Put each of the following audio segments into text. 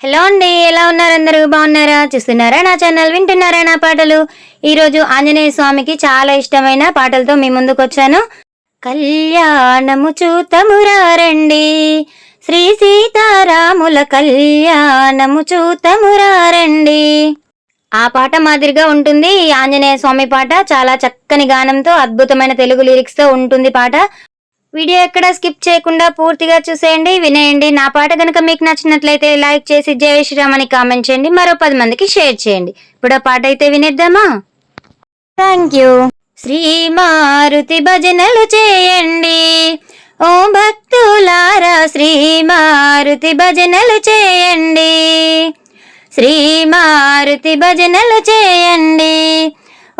Hello అండి, ఎలా ఉన్నారు? అందరూ బాగున్నారా? చూస్తున్నారా నా ఛానల్, వింటున్నారా నా పాటలు? ఈరోజు ఆంజనేయ స్వామికి చాలా ఇష్టమైన పాటలతో మీ ముందుకు వచ్చాను. కళ్యాణము చూతమురా రండి, శ్రీ సీతారాముల కళ్యాణము చూతమురా రండి. ఆ పాట మాదిరిగా ఉంటుంది ఈ ఆంజనేయ స్వామి పాట. చాలా చక్కని గానంతో, అద్భుతమైన తెలుగు లిరిక్స్ తో ఉంటుంది పాట. వీడియో ఎక్కడ స్కిప్ చేయకుండా పూర్తిగా చూసేయండి, వినేయండి. నా పాట కనుక మీకు నచ్చినట్లయితే లైక్ చేసి జై శ్రీరామ్ అని కామెంట్ చేయండి, మరో 10 మందికి షేర్ చేయండి. ఇప్పుడు ఆ పాట అయితే వినేద్దామా? Thank you. శ్రీ మారుతి భజనలు చేయండి ఓ భక్తులారా, శ్రీ మారుతి భజనలు చేయండి, శ్రీ మారుతి భజనలు చేయండి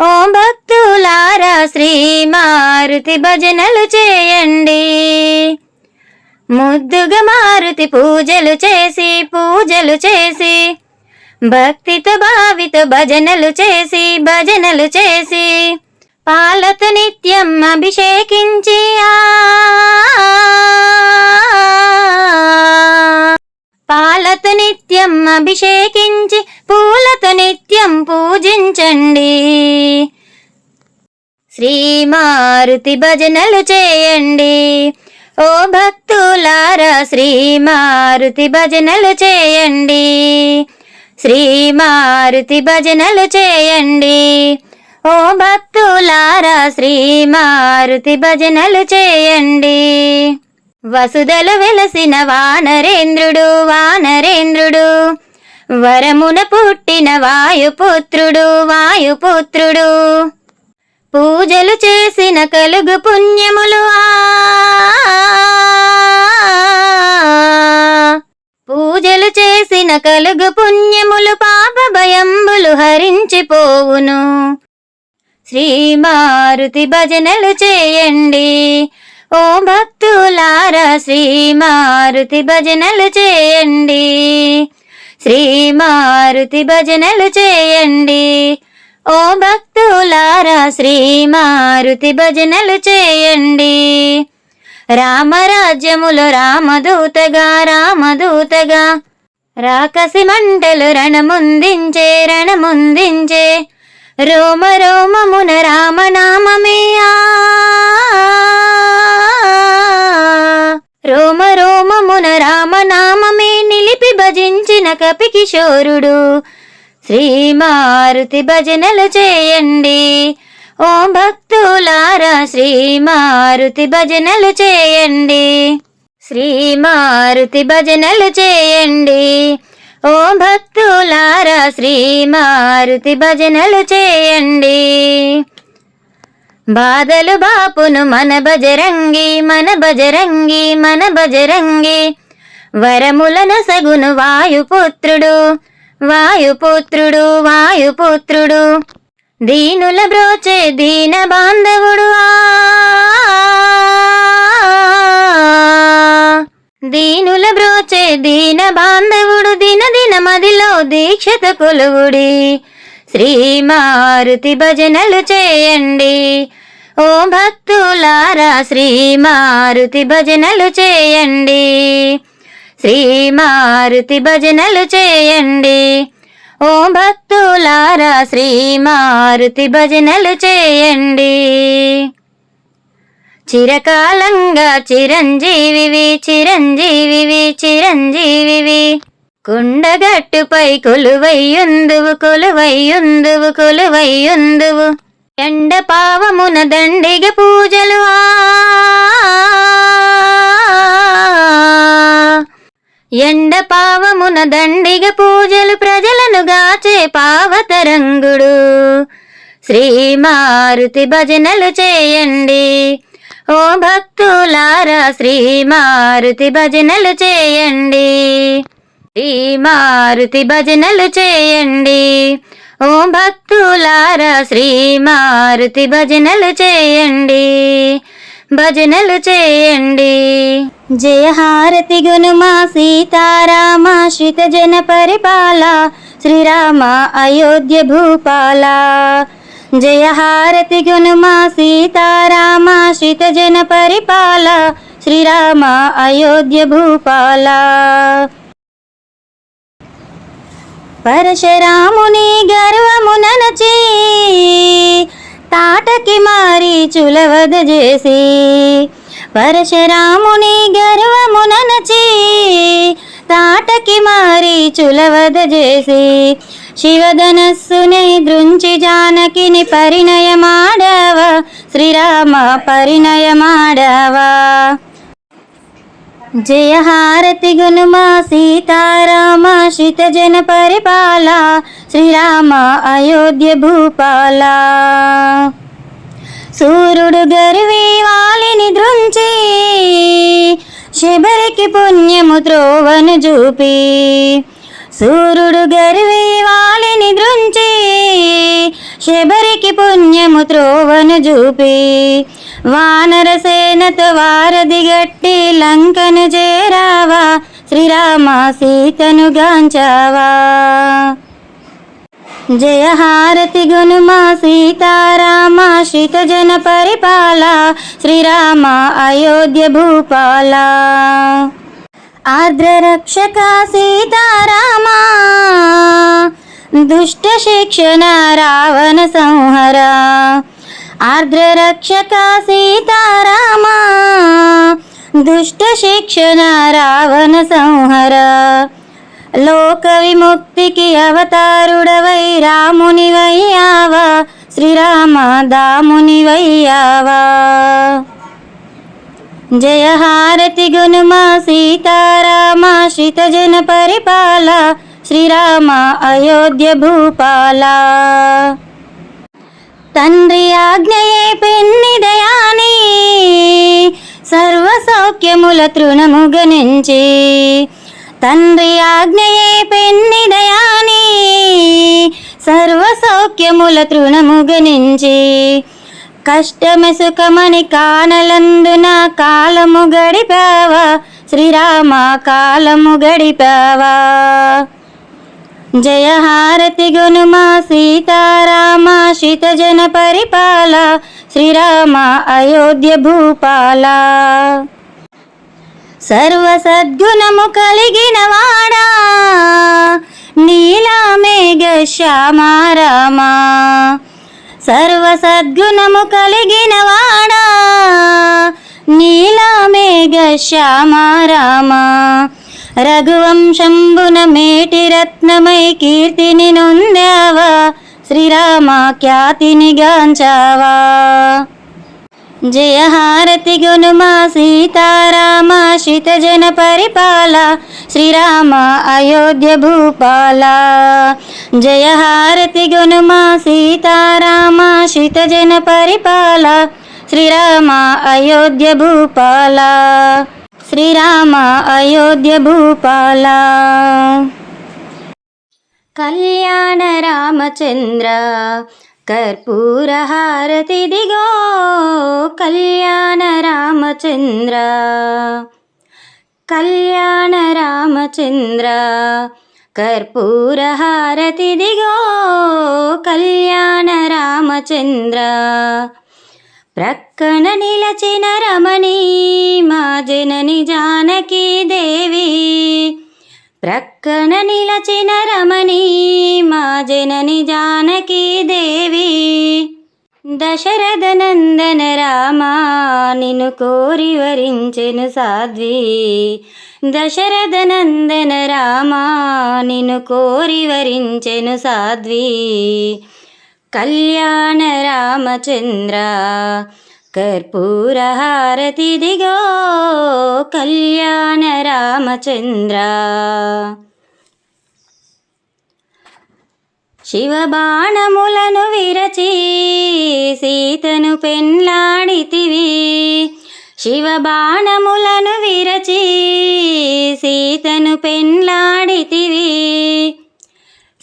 ఓ భక్తులారా, శ్రీ మారుతి భజనలు చేయండి. ముద్దుగా మారుతి పూజలు చేసి భక్తితో భావితో భజనలు చేసి పాలతో నిత్యం అభిషేకించి పాలతో నిత్యం అభిషేకించి పూలతో నిత్యం పూజించండి. శ్రీ మారుతి భజనలు చేయండి ఓ భక్తులారా, శ్రీ మారుతి భజనలు చేయండి, శ్రీ మారుతి భజనలు చేయండి ఓ భక్తులారా, శ్రీ మారుతి భజనలు చేయండి. వసుదల వెలసిన వానరేంద్రుడు వరమున పుట్టిన వాయుపుత్రుడు పూజలు చేసిన కలుగు పుణ్యములు పూజలు చేసిన కలుగు పుణ్యములు పాప భయంబులు హరించిపోవును. శ్రీ మారుతి భజనలు చేయండి ఓ భక్తులారా, శ్రీ మారుతి భజనలు చేయండి, శ్రీ మారుతి భజనలు చేయండి ఓ భక్తులారా, శ్రీ మారుతి భజనలు చేయండి. రామరాజ్యములో రామదూతగా రాకసి మంటలు రణముందించే రోమ రోమమున రామనామమే రోమ రోమమున రామనామమే నిలిపి భజించిన కపికిశోరుడు. శ్రీ మారుతి భజనలు చేయండి ఓ భక్తులారా, శ్రీ మారుతి భజనలు చేయండి, శ్రీ మారుతి భజనలు చేయండి ఓ భక్తులారా, శ్రీ మారుతి భజనలు చేయండి. బాధలు బాపును మన బజరంగి వరములను సగును వాయుపుత్రుడు దీనుల బ్రోచే దీన బాంధవుడు దీనుల బ్రోచే దీన బాంధవుడు దిన మదిలో దీక్షత కొలువుడి. శ్రీ మారుతి భజనలు చేయండి ఓ భక్తులారా, శ్రీ మారుతి భజనలు చేయండి, శ్రీ మారుతి భజనలు చేయండి ఓ భక్తులారా, శ్రీ మారుతి భజనలు చేయండి. చిరకాలంగా చిరంజీవివి కొండగట్టుపై కొలువయ్యుందువు ఎండ పావమున దండిగ పూజలు ఎండ పావమున దండిగ పూజలు ప్రజలను గాచే పావతరంగుడు. శ్రీ మారుతి భజనలు చేయండి ఓ భక్తులారా, శ్రీ మారుతి భజనలు చేయండి, శ్రీ మారుతి భజనలు చేయండి ఓ భక్తులారా, శ్రీ మారుతి భజనలు చేయండి, భజనలు చేయండి. జయహారతి గునుమా సీతారామాశ్రిత జన పరిపాల, శ్రీరామ అయోధ్య భూపాల. జయహారతి గునుమా సీతారామాశ్రిత జన పరిపాల, శ్రీరామ అయోధ్య భూపాల. పరశురాముని గర్వముననచి తాటకి మారీచుల వధ చేసి, పరశురాముని గర్వముననచి తాటకి మారీచుల వధ చేసి, శివధనస్సుని దృంచి జానకిని పరిణయమాడవా శ్రీరామ పరిణయమాడవా. జయ హారతి గునుమా సీతారామ శ్రితజన పరిపాల శ్రీరామ అయోధ్య భూపాల. సూర్యుడు గర్వి వాలిని దృంచి శబరికి పుణ్యము త్రోవను చూపి, సూర్యుడు గర్వి వాలిని దృంచి శబరికి పుణ్యము త్రోవను చూపి, వానర సేనతో వారధి గట్టి లంకను చేరావా శ్రీరామ సీతను గాంచావా. జయ హారతి గునుమా సీతారామ శ్రితజన పరిపాల శ్రీరామ అయోధ్య భూపాల. ఆర్ద్ర రక్షక సీతారామ దుష్ట శిక్షణ రావణ సంహర, ఆర్ద్ర రక్షక సీతారామ దుష్ట శిక్షణ రావణ సంహర. లోక విముక్తికి అవతారుడవై రాముని వయ్యావా శ్రీరామ దాముని వయ్యావా. జయ హారతి గునుమా సీతారామ శ్రితజన పరిపాల శ్రీరామ అయోధ్య భూపాల. తండ్రి ఆజ్ఞయే పెన్నిదయాని సర్వ సౌఖ్యముల తృణముగనించి, తండ్రి ఆజ్ఞయే పెన్నిదయాని సర్వ సౌఖ్యముల తృణముగనించి, కష్టమె సుఖమని కానలందున కాలము గడిపావా శ్రీరామ కాలము గడిపావా. జయ హారతి గునుమా సీతారామ శ్రితజన పరిపాల శ్రీరామ అయోధ్య భూపాల. సర్వ సద్గుణము కలిగిన వాడా నీలమేఘ శ్యామ రామ, సర్వ సద్గుణము కలిగిన వాడా నీలమేఘ శ్యామ రామ. రఘువంశంబున మేటి రత్నమై కీర్తిని నొందావా శ్రీరామ ఖ్యాతిని గాంచావా. జయ హారతి గునుమా సీతారామ శ్రితజన పరిపాల శ్రీరామ అయోధ్య భూపాల. జయ హారతి గునుమా సీతారామ శ్రితజన పరిపాల శ్రీరామ అయోధ్య భూపాల శ్రీరామ అయోధ్య భూపాల. కళ్యాణ రామచంద్ర కర్పూర హారతి దిగో, కళ్యాణ రామచంద్ర కళ్యాణ రామచంద్ర కర్పూర హారతి దిగో, కళ్యాణ రామచంద్ర. ప్రక్కన నిలచిన రమణి మా జనని జానకి దేవి, ప్రక్కన నిలచిన రమణి మా జనని జానకి దేవి. దశరథ నందన రామ నిన్ను కోరి వరించెను సాధ్వి, దశరథ నందన రామ నిన్ను కోరి వరించెను సాధ్వి. కళ్యాణ రామచంద్ర కర్పూర హారతి దిగో, కళ్యాణ రామచంద్ర. శివబాణములను విరచి సీతను పెన్లాడితివి, శివబాణములను విరచి సీతను పెన్లాడితివి.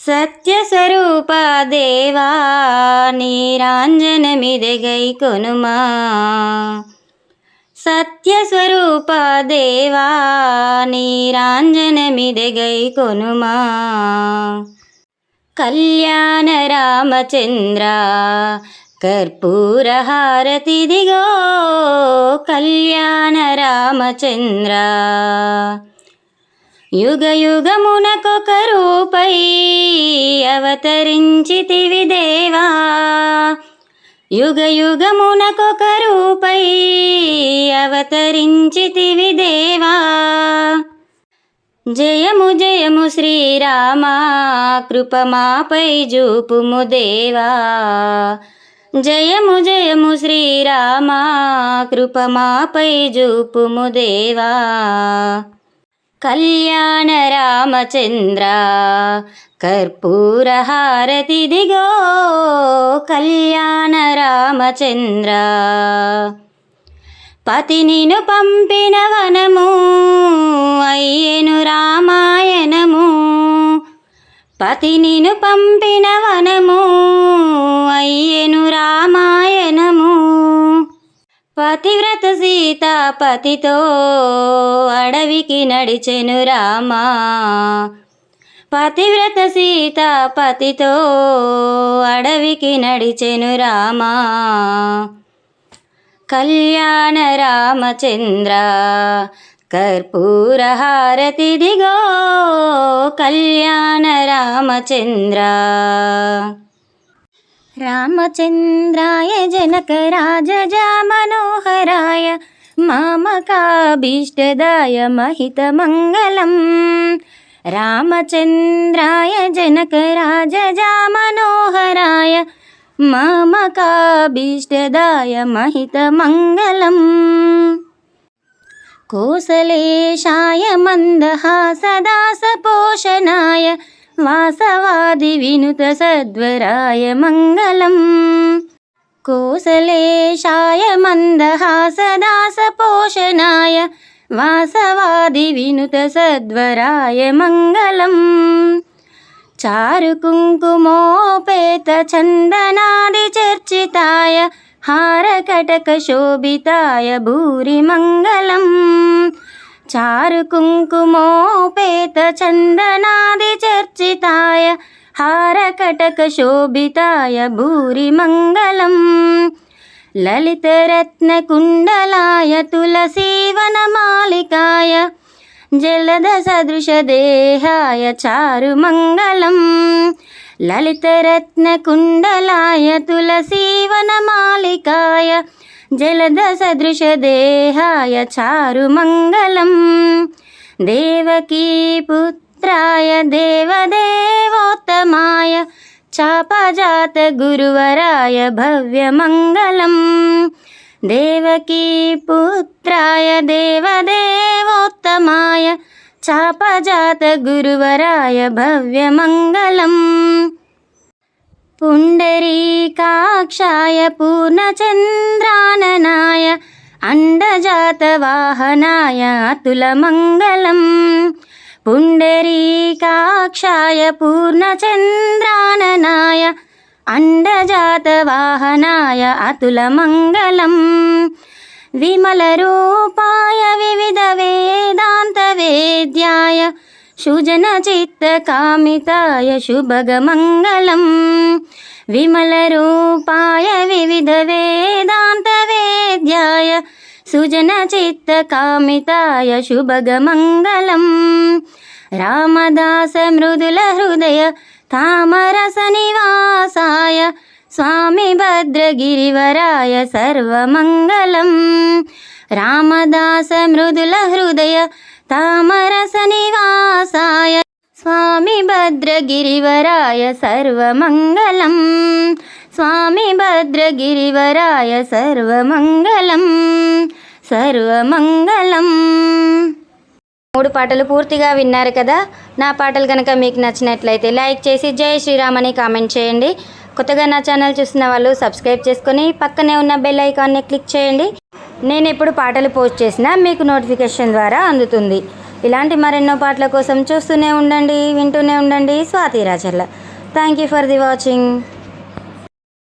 సత్యస్వరూప దేవా నీరాంజనమిదెగై కొనుమా, సత్యస్వరూప దేవా నీరాంజనమిదెగై కొనుమా. కళ్యాణ రామచంద్ర కర్పూర హారతి దిగో, కళ్యాణ రామచంద్ర. యుగ యుగమునకొక రూపై అవతరించితివి దేవా, యుగ యుగమునకొక రూపై అవతరించితివి దేవా. జయము జయము శ్రీరామ, కృపమాపై జూపుము దేవా. జయము జయము శ్రీరామ, కృపమాపై జూపుము దేవా. కళ్యాణ రామచంద్ర కర్పూర హారతిదిగో, కళ్యాణ రామచంద్ర. పతి నిను పంపిన వనము అయ్యెను రామాయణము, పతి నిను పంపిన వనము అయ్యెను రామాయణము. పతివ్రత సీత పతితో అడవికి నడిచెను రామా, పతివ్రత సీత పతితో అడవికి నడిచెను రామా. కళ్యాణ రామచంద్ర కర్పూర హారతిదిగో, కళ్యాణ రామచంద్ర. రామచంద్రాయ జనకరాజ మనోహరాయ మామకాభీష్టదాయ మహితమంగళం. రామచంద్రాయ జనకరాజ మనోహరాయ మామకాభీష్టదాయ మహితమంగళం. కోసలేశాయ మందహాసదాసపోషణాయ వాసవాది వినుత సద్వరాయ మంగళం. కోసలేశాయ మందహాసదాసపోషణాయ వాసవాది వినుత సద్వరాయ మంగళం. చారు కుంకుమోపేత చందనాది చర్చితాయ హారకటక శోభితాయ భూరి మంగళం. చారు కుంకుమోపేత చందనాది చర్చితాయ హారకటక శోభితాయ భూరి మంగళం. లలితరత్న కుండలాయ తులసీవనమాలికాయ జలద సదృశ దేహాయ చారు మంగళం. లలితరత్న కుండలాయ తులసీవనమాలికాయ జలద సదృశ దేహాయ చారు మంగళం. దేవకీ పుత్రాయ దేవదేవోత్తమాయ చాపజాత గురువరాయ భవ్య మంగళం. దేవకీ పుత్రాయ దేవదేవోత్తమాయ చాపజాత గురువరాయ భవ్య మంగళం. పుండరీకాక్షాయ పూర్ణచంద్రాననాయ అండజాత వాహనాయ అతుల మంగళం. పుండరీకాక్షాయ పూర్ణచంద్రాననాయ అండజాత వాహనాయ అతుల మంగళం. విమల రూపాయ వివిధ వేదాంత వేద్యాయ సుజన చిత్త కామితాయ శుభగ మంగళం. విమల రూపాయ వివిధ వేదాంత వేద్యాయ సుజన చిత్త కామితాయ శుభగ మంగళం. రామదాస మృదుల హృదయ తామరస నివాసాయ స్వామి భద్రగిరివరాయ సర్వమంగళం. రామదాస మృదుల హృదయ తామరస నివాసాయ స్వామి భద్రగిరివరాయ సర్వమంగళం. స్వామి భద్రగిరివరాయ సర్వమంగళం సర్వమంగళం. 3 పాటలు పూర్తిగా విన్నారు కదా. నా పాటలు కనుక మీకు నచ్చినట్లయితే లైక్ చేసి జై శ్రీరామ్ అని కామెంట్ చేయండి. కొత్తగా నా ఛానల్ చూస్తున్న వాళ్ళు సబ్స్క్రైబ్ చేసుకొని పక్కనే ఉన్న బెల్ ఐకాన్ని క్లిక్ చేయండి. నేను ఎప్పుడు పాటలు పోస్ట్ చేసినా మీకు నోటిఫికేషన్ ద్వారా అందుతుంది. ఇలాంటి మరెన్నో పాటల కోసం చూస్తూనే ఉండండి, వింటూనే ఉండండి Swathi Racharla. Thank you for the watching.